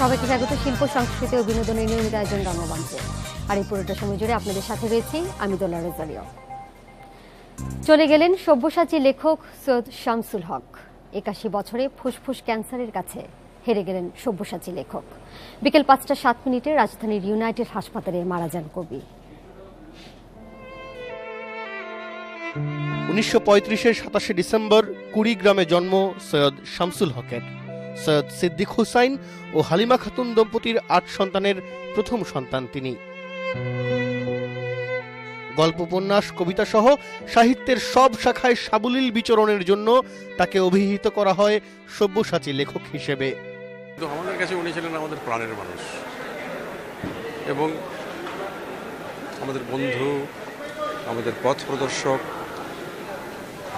সবাইকে স্বাগত শিল্প সংস্কৃতি ও বিনোদনের নিয়মিত আয়োজন রঙ্গমঞ্চে। আর এই পুরোটা সময় জুড়ে আপনাদের সাথে রয়েছি আমি দোলা রেজালিয়া। চলে গেলেন সব্যসাচী লেখক সৈয়দ শামসুল হক। ৮১ বছরে ফুসফুস ক্যান্সারের কাছে হেরে গেলেন সব্যসাচী লেখক। বিকেল ৫টা ৭ মিনিটে রাজধানীর ইউনাইটেড হাসপাতালে মারা যান কবি। ১৯৩৫-এর ২৭শে ডিসেম্বর কুড়িগ্রামে জন্ম সৈয়দ শামসুল হকের। সৈয়দ সিদ্দিক হুসাইন ও হালিমা খাতুন দম্পতির ৮ সন্তানের প্রথম সন্তান তিনি। গল্প, উপন্যাস, কবিতা সহ সাহিত্যের সব শাখায় সাবলীল বিচরণের জন্য তাকে অভিহিত করা হয় সব্যসাচী লেখক হিসেবে। আমাদের কাছে উনি ছিলেন আমাদের প্রাণের মানুষ এবং আমাদের বন্ধু, আমাদের পথ প্রদর্শক,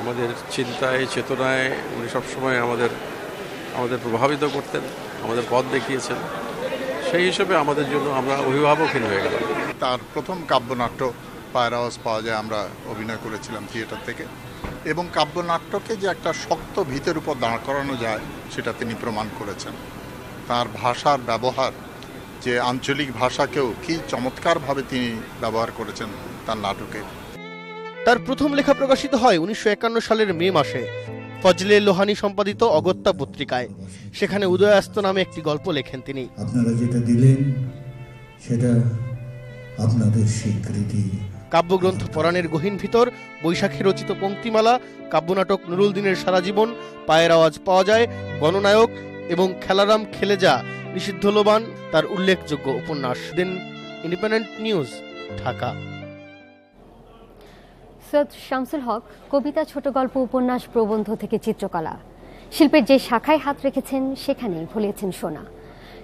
আমাদের চিন্তায় চেতনায় উনি সবসময় আমাদের প্রভাবিত করতেন, আমাদের পথ দেখিয়েছেন। সেই হিসেবে আমাদের জন্য আমরা অভিভাবকহীন হয়ে গেলাম। তার প্রথম কাব্যনাট্য পায়ের আওয়াজ পাওয়া যায় আমরা অভিনয় করেছিলাম থিয়েটার থেকে, এবং কাব্যনাট্যকে যে একটা শক্ত ভিতের উপর দাঁড় করানো যায় সেটা তিনি প্রমাণ করেছেন। তার ভাষার ব্যবহার, যে আঞ্চলিক ভাষাকেও কি চমৎকারভাবে তিনি ব্যবহার করেছেন তার নাটকে। তার প্রথম লেখা প্রকাশিত হয় ১৯৫১ সালের মে মাসে ফজলে লোহানী সম্পাদিত অগত্যা পত্রিকায়। সেখানে উদয়াস্ত নামে একটি গল্প লেখেন তিনি। আপনারা যেটা দিলেন সেটা আপনাদের স্বীকৃতি। কাব্যগ্রন্থ পরাণের গহীন ভিতর, বৈশাখে রচিত পঙ্ক্তিমালা, কাব্যনাটক নুরুল দিনের সারা জীবন, পায়ের আওয়াজ পাওয়া যায়, গণনায়ক এবং খেলারাম খেলে যা, নিষিদ্ধ লোবান তার উল্লেখযোগ্য উপন্যাস। দিন ইন্ডিপেন্ডেন্ট নিউজ, ঢাকা। সৈয়দ শামসুল হক কবিতা, ছোট গল্প, উপন্যাস, প্রবন্ধ থেকে চিত্রকলা, শিল্পের যে শাখায় হাত রেখেছেন সেখানেই ভুলিয়েছেন সোনা।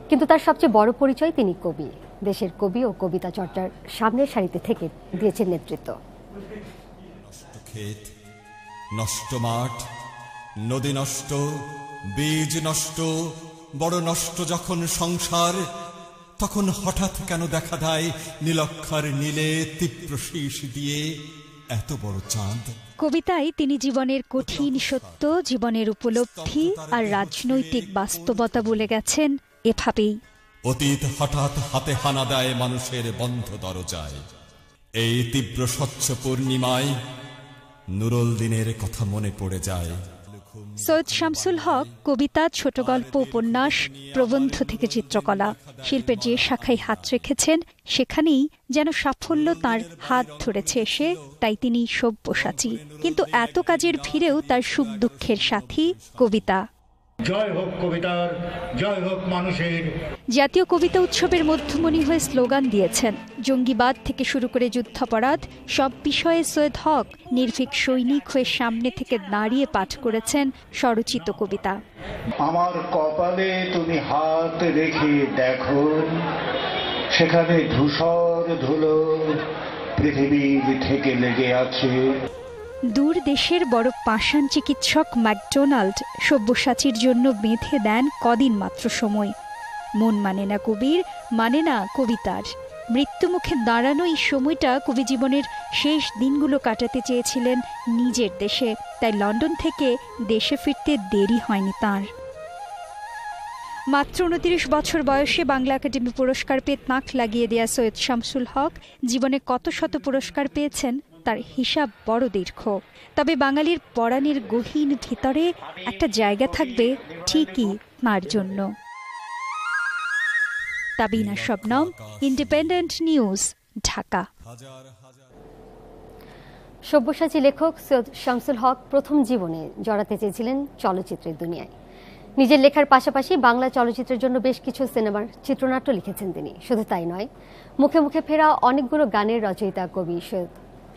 কিন্তু তার সবচেয়ে বড় পরিচয় তিনি কবি। দেশের কবি ও কবিতা চর্চার সামনের সারিতে থেকে দিয়েছেন নেতৃত্ব। নষ্ট ক্ষেত, নষ্ট মাঠ, নদী নষ্ট, বীজ নষ্ট, বড় নষ্ট যখন সংসার, তখন হঠাৎ কেন দেখা দেয় নীলক্ষার নীলে তীব্র শীষ দিয়ে এত বড় চাঁদ। কবিতায় তিনি জীবনের কঠিন সত্য, জীবনের উপলব্ধি আর রাজনৈতিক বাস্তবতা বলে গেছেন এভাবেই। অতীত হঠাৎ হাতে হানা দেয় মানুষের বন্ধ দরজায়। এই তীব্র স্বচ্ছ পূর্ণিমায় নুরুল দিনের কথা মনে পড়ে যায়। সৈয়দ শামসুল হক কবিতা, ছোট গল্প, উপন্যাস, প্রবন্ধ থেকে চিত্রকলা, শিল্পের যে শাখায় হাত রেখেছেন সেখানেই যেন সাফল্য তার হাত ধরেছে এসে, তাই তিনি সব্যসাচী। কিন্তু এত কাজের ভিড়েও তার সুখ দুঃখের সাথী কবিতা। জয় হোক কবিতার, জয় হোক মানুষের। জাতীয় কবিতা উৎসবের মধ্যমণি হয়ে স্লোগান দিয়েছেন। জঙ্গিবাদ থেকে শুরু করে যুদ্ধাপরাধ সব বিষয়ে সৈয়দ হক নির্ভীক সৈনিক হয়ে সামনে থেকে দাঁড়িয়ে পাঠ করেছেন স্বরচিত কবিতা। আমার কপালে তুমি হাত রেখে দেখো, সেখানে ধূসর ধুলো পৃথিবীর থেকে লেগে আছে। দূর দেশের বড় পাষাণ চিকিৎসক ম্যাকডোনাল্ড সব্যসাচীর জন্য বেঁধে দেন কদিন মাত্র সময়। মন মানে না কবির, মানে না কবিতার। মৃত্যুমুখে দাঁড়ানো এই সময়টা কবি জীবনের শেষ দিনগুলো কাটাতে চেয়েছিলেন নিজের দেশে, তাই লন্ডন থেকে দেশে ফিরতে দেরি হয়নি তাঁর। মাত্র ২৯ বছর বয়সে বাংলা একাডেমি পুরস্কার পেয়ে নাক লাগিয়ে দেয়া সৈয়দ শামসুল হক জীবনে কত শত পুরস্কার পেয়েছেন তার হিসাব বড় দীর্ঘ। তবে বাঙালির পরাণের গহীন ভিতরে একটা জায়গা থাকবে ঠিকই তার জন্য। Tabina Shabnam, Independent News, Dhaka. সব্যসাচী লেখক সৈয়দ শামসুল হক প্রথম জীবনে জড়াতে চেয়েছিলেন চলচ্চিত্রের দুনিয়ায়। নিজের লেখার পাশাপাশি বাংলা চলচ্চিত্রের জন্য বেশ কিছু সিনেমার চিত্রনাট্য লিখেছেন তিনি। শুধু তাই নয়, মুখে মুখে ফেরা অনেকগুলো গানের রচয়িতা কবি সৈয়দ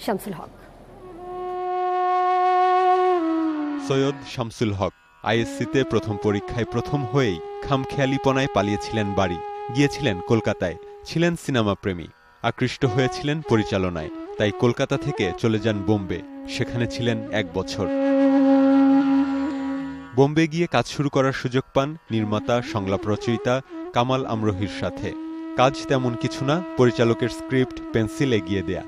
শামসুল হক। সৈয়দ শামসুল হক আইএসসিতে প্রথম পরীক্ষায় প্রথম হয়েই খামখেয়ালিপনায় পালিয়েছিলেন বাড়ি, গিয়েছিলেন কলকাতায়। ছিলেন সিনেমা প্রেমী, আকৃষ্ট হয়েছিলেন পরিচালনায়, তাই কলকাতা থেকে চলে যান বোম্বে। সেখানে ছিলেন ১ বছর। বোম্বে গিয়ে কাজ শুরু করার সুযোগ পান নির্মাতা, সংলাপ রচয়িতা কামাল আমরোহীর সাথে। কাজ তেমন কিছু না, পরিচালকের স্ক্রিপ্ট পেন্সিল এগিয়ে দেয়া।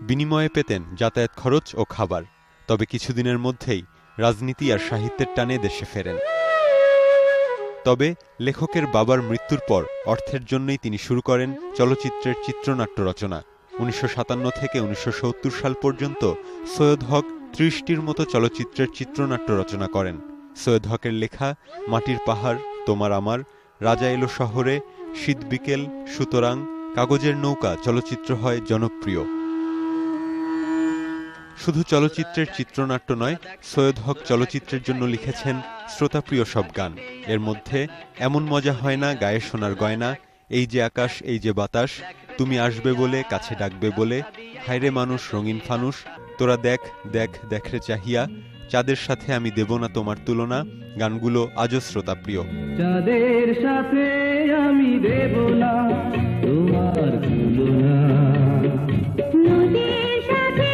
বিনিময়ে পেতেন যাতায়াত খরচ ও খাবার। তবে কিছুদিনের মধ্যেই রাজনীতি আর সাহিত্যের টানে দেশে ফেরেন। তবে লেখকের বাবার মৃত্যুর পর অর্থের জন্যই তিনি শুরু করেন চলচ্চিত্রের চিত্রনাট্য রচনা। ১৯৫৭ থেকে ১৯৭০ সাল পর্যন্ত সৈয়দ হক ৩০টির মতো চলচ্চিত্রের চিত্রনাট্য রচনা করেন। সৈয়দ হকের লেখা মাটির পাহাড়, তোমার আমার, রাজা এলো শহরে, শীত বিকেল, সুতরাং, কাগজের নৌকা চলচ্চিত্র হয় জনপ্রিয়। শুধু চলচ্চিত্রের চিত্রনাট্য নয়, সৈয়দ হক চলচ্চিত্রের জন্য লিখেছেন শ্রোতাপ্রিয় সব গান। এর মধ্যে এমন মজা হয় না, গায়ে সোনার গয়না, এই যে আকাশ, এই যে বাতাস, তুমি আসবে বলে, কাছে ডাকবে বলে, হায়রে মানুষ, রঙিন ফানুস, তোরা দেখ দেখ দেখরে চাহিয়া, চাঁদের সাথে আমি দেব না তোমার তুলনা, গানগুলো আজও শ্রোতাপ্রিয়। চাঁদের সাথে আমি দেব না তোমার তুলনা, নদীর সাথে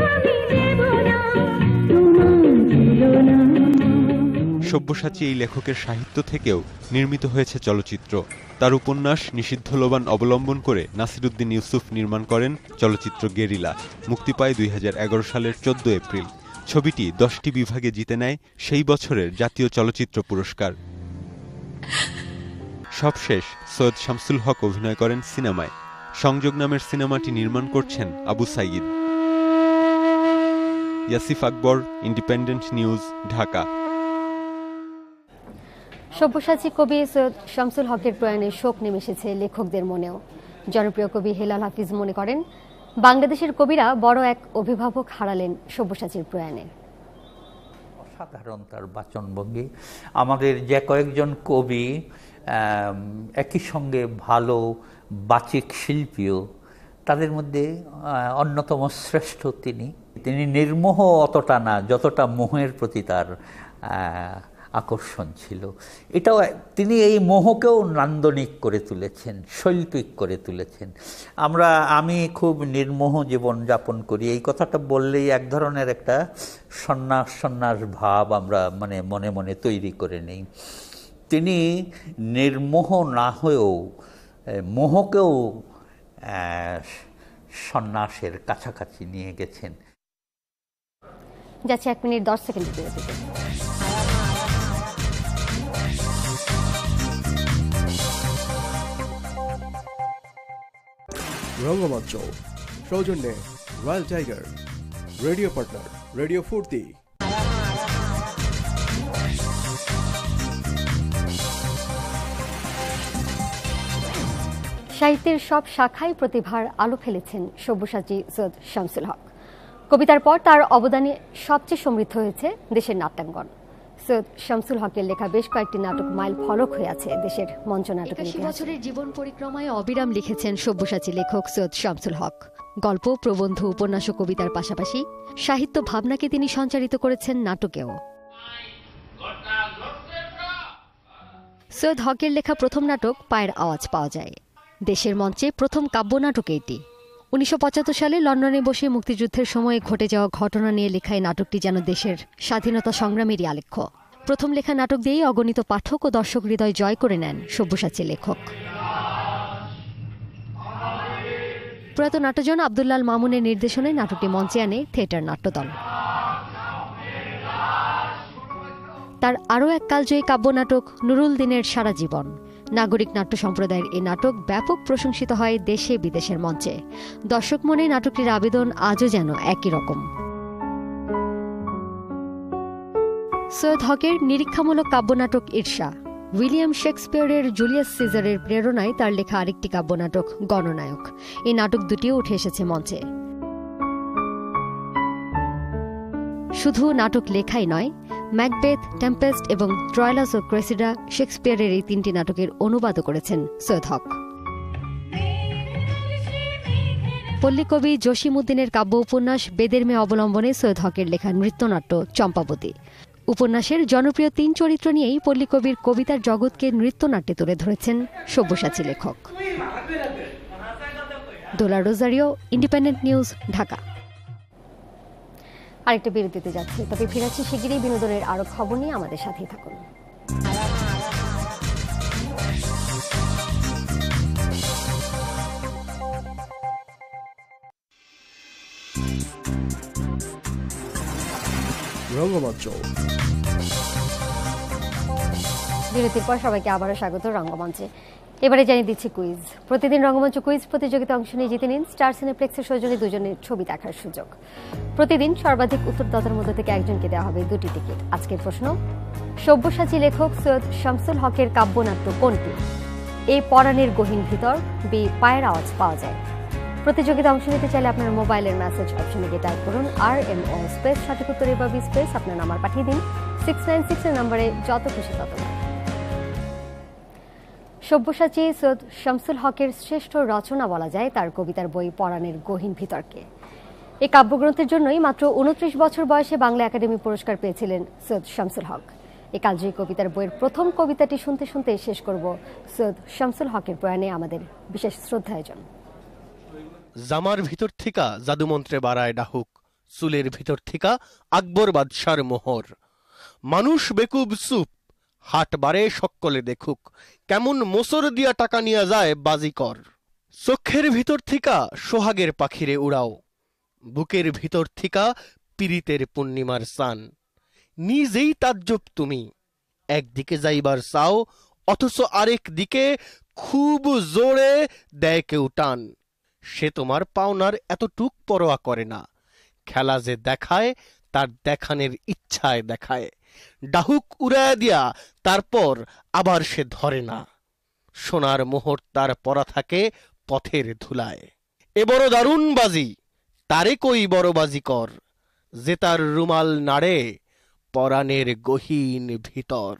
আমি দেব না তোমার তুলনা। সব্যসাচী এই লেখকের সাহিত্য থেকেও নির্মিত হয়েছে চলচ্চিত্র। তার উপন্যাস নিষিদ্ধ লোবান অবলম্বন করে নাসিরুদ্দিন ইউসুফ নির্মাণ করেন চলচ্চিত্র গেরিলা। মুক্তি পায় ২০১১ সালের ১৪ এপ্রিল। ছবিটি ১০টি বিভাগে জিতে নেয় সেই বছরের জাতীয় চলচ্চিত্র পুরস্কার। সবশেষ সৈয়দ শামসুল হক অভিনয় করেন সিনেমায়। সংযোগ নামের সিনেমাটি নির্মাণ করছেন আবু সাইদ। ইয়াসিফ আকবর, ইন্ডিপেন্ডেন্ট নিউজ, ঢাকা। সব্যসাচী কবি সৈয়দ শামসুল হকের প্রয়াণে শোক নেমে এসেছে লেখকদের মনেও। জনপ্রিয় কবি হেলাল হাফিজ মনে করেন, বাংলাদেশের কবিরা বড় এক অভিভাবক হারালেন সব্যসাচীর প্রয়াণে। অসাধারণ তার বাচনভঙ্গি। আমাদের যে কয়েকজন কবি একই সঙ্গে ভালো বাচিক শিল্পীও, তাদের মধ্যে অন্যতম শ্রেষ্ঠ তিনি নির্মোহ অতটা না যতটা মোহের প্রতি তার আকর্ষণ ছিল। এটাও তিনি এই মোহকেও নান্দনিক করে তুলেছেন, শৈল্পিক করে তুলেছেন। আমি খুব নির্মোহ জীবন যাপন করি, এই কথাটা বললেই এক ধরনের একটা সন্ন্যাস ভাব আমরা মনে মনে তৈরি করে নেই। তিনি নির্মোহ না হয়েও মোহকেও সন্ন্যাসের কাছাকাছি নিয়ে গেছেন। যাচ্ছে 1 মিনিট 10 সেকেন্ড বিরতিতে। রঙ্গমঞ্চ সৌজন্যে royal tiger, radio partner radio ফুর্তি। সাহিত্যের সব শাখায় প্রতিভার আলো ফেলেছেন সব্যসাচী সৈয়দ শামসুল হক। কবিতার পর তার অবদানে সবচেয়ে সমৃদ্ধ হয়েছে দেশের নাট্যাঙ্গন। সৈয়দ শামসুল হকের লেখা বেশ কয়েকটি নাটক মাইল ফলক হয়ে আছে দেশের মঞ্চ নাটকের ইতিহাসে। 81 বছরের জীবন পরিক্রমায় অবিরাম লিখেছেন সব্যসাচী লেখক সৈয়দ শামসুল হক। গল্প, প্রবন্ধ, উপন্যাস ও কবিতার পাশাপাশি সাহিত্য ভাবনাকে তিনি সঞ্চারিত করেছেন নাটকেও। সৈয়দ হকের লেখা প্রথম নাটক পায়ের আওয়াজ পাওয়া যায়। দেশের মঞ্চে প্রথম কাব্যনাটক এটি। ১৯৭৫ সালে লন্ডনে বসে মুক্তিযুদ্ধের সময়ে ঘটে যাওয়া ঘটনা নিয়ে লেখা এই নাটকটি যেন দেশের স্বাধীনতা সংগ্রামেরই আলেখ্য। প্রথম লেখা নাটক দিয়েই অগণিত পাঠক ও দর্শক হৃদয় জয় করে নেন সব্যসাচী লেখক। প্রয়াত নাট্যজন আব্দুল্লাল মামুনের নির্দেশনায় নাটকটি মঞ্চে আনে থিয়েটার নাট্যদল। তার আরও এক কালজয়ী কাব্যনাটক নুরুল দিনের সারা জীবন। নাগরিক নাট্য সম্প্রদায়ের এই নাটক ব্যাপক প্রশংসিত হয় দেশে বিদেশের মঞ্চে। দর্শক মনে নাটকটির আবেদন আজও যেন একই রকম। সৈয়দ হকের নিরীক্ষামূলক কাব্যনাটক ঈর্ষা। উইলিয়াম শেক্সপিয়রের জুলিয়াস সিজারের প্রেরণায় তার লেখা আরেকটি কাব্যনাটক গণনায়ক। এই নাটক দুটিও উঠে এসেছে মঞ্চে। শুধু নাটক লেখাই নয়, ম্যাকবেথ, টেম্পেস্ট এবং ট্রয়লাস ও ক্রেসিডা শেক্সপিয়রের এই 3টি নাটকের অনুবাদও করেছেন সৈয়দ হক। পল্লীকবি জসিমউদ্দিনের কাব্য উপন্যাস বেদের মেয়ে অবলম্বনে সৈয়দ হকের লেখা নৃত্যনাট্য চম্পাবতী। উপন্যাসের জনপ্রিয় 3 চরিত্র নিয়েই পল্লীকবির কবিতার জগৎকে নৃত্যনাট্যে তুলে ধরেছেন সব্যসাচী লেখক। দোলা রোজারিও, ইন্ডিপেন্ডেন্ট নিউজ, ঢাকা। আরেকটা বিরতিতে যাচ্ছি, তবে ফিরাচ্ছি শিগগিরই বিনোদনের আরো খবর নিয়ে। আমাদের সাথেই থাকুন। রঙ্গমঞ্চ বিরতির পর সবাইকে আবারও স্বাগত রঙ্গমঞ্চে। এবারে জানিয়ে দিচ্ছি কুইজ। প্রতিদিন রঙ্গমঞ্চ কুইজ প্রতিযোগিতা অংশ নিয়ে জিতে নিন স্টার সিনেপ্লেক্সের সৌজন্যে দুজনের ছবি দেখার সুযোগ। প্রতিদিন সর্বাধিক উত্তরদাতার মধ্যে থেকে একজনকে দেওয়া হবে 2টি টিকিট। আজকের প্রশ্ন, সব্যসাচী লেখক সৈয়দ শামসুল হকের কাব্যনাট্য কোনটি? এ পরাণের গহীন ভিতর, বি পায়ের আওয়াজ পাওয়া যায়। প্রতিযোগিতা অংশ নিতে চাইলে আপনার মোবাইলের মেসেজ অপশনে গিয়ে টাইপ করুন RMO স্পেস সঠিক উত্তর বা বি স্পেস আপনার নাম্বার পাঠিয়ে দিন 696 এর নম্বরে, যত খুশি ততবার। সব্যসাচী সৈয়দ শামসুল হকের শ্রেষ্ঠ রচনা বলা যায় তার কবিতার বই পরাণের গহীন ভিতরকে। এই কাব্যগ্রন্থের জন্যই মাত্র 29 বছর বয়সে বাংলা একাডেমি পুরস্কার পেয়েছিলেন সৈয়দ শামসুল হক। এই কালজয়ী কবিতার বইয়ের প্রথম কবিতাটি শুনতে শুনতে শেষ করব সৈয়দ শামসুল হকের প্রয়াণে আমাদের বিশেষ শ্রদ্ধায়োজন। জামার ভিতর থিকা জাদুমন্ত্রে বাড়ায় ডাহুক, চুলের ভিতর থিকা আকবর বাদশার মোহর। মানুষ বেকুব চুপ, হাট বারে সকলে দেখুক, কেমন মোসর দিয়া টাকা নিয়া যায় বাজিকর। চোখের ভিতর থিকা সোহাগের পাখিরে উড়াও, বুকের ভিতর থিকা পীড়িতের পূর্ণিমার চান। নিজেই তাজ্জব তুমি, একদিকে যাইবার চাও অথচ আরেক দিকে খুব জোরে দেয় কেউ টান। সে তোমার পাওনার এতটুক পরোয়া করে না, খেলা যে দেখায় তার দেখানের ইচ্ছায় দেখায়। ডাহুক উড়ায় দিয়া তারপর আবার সে ধরে না, সোনার মোহর তার পরা থাকে পথের ধুলায়। এ বড় দারুণ বাজি, তারে কই বড় বাজি কর, যে তার রুমাল নাড়ে পরাণের গহীন ভিতর।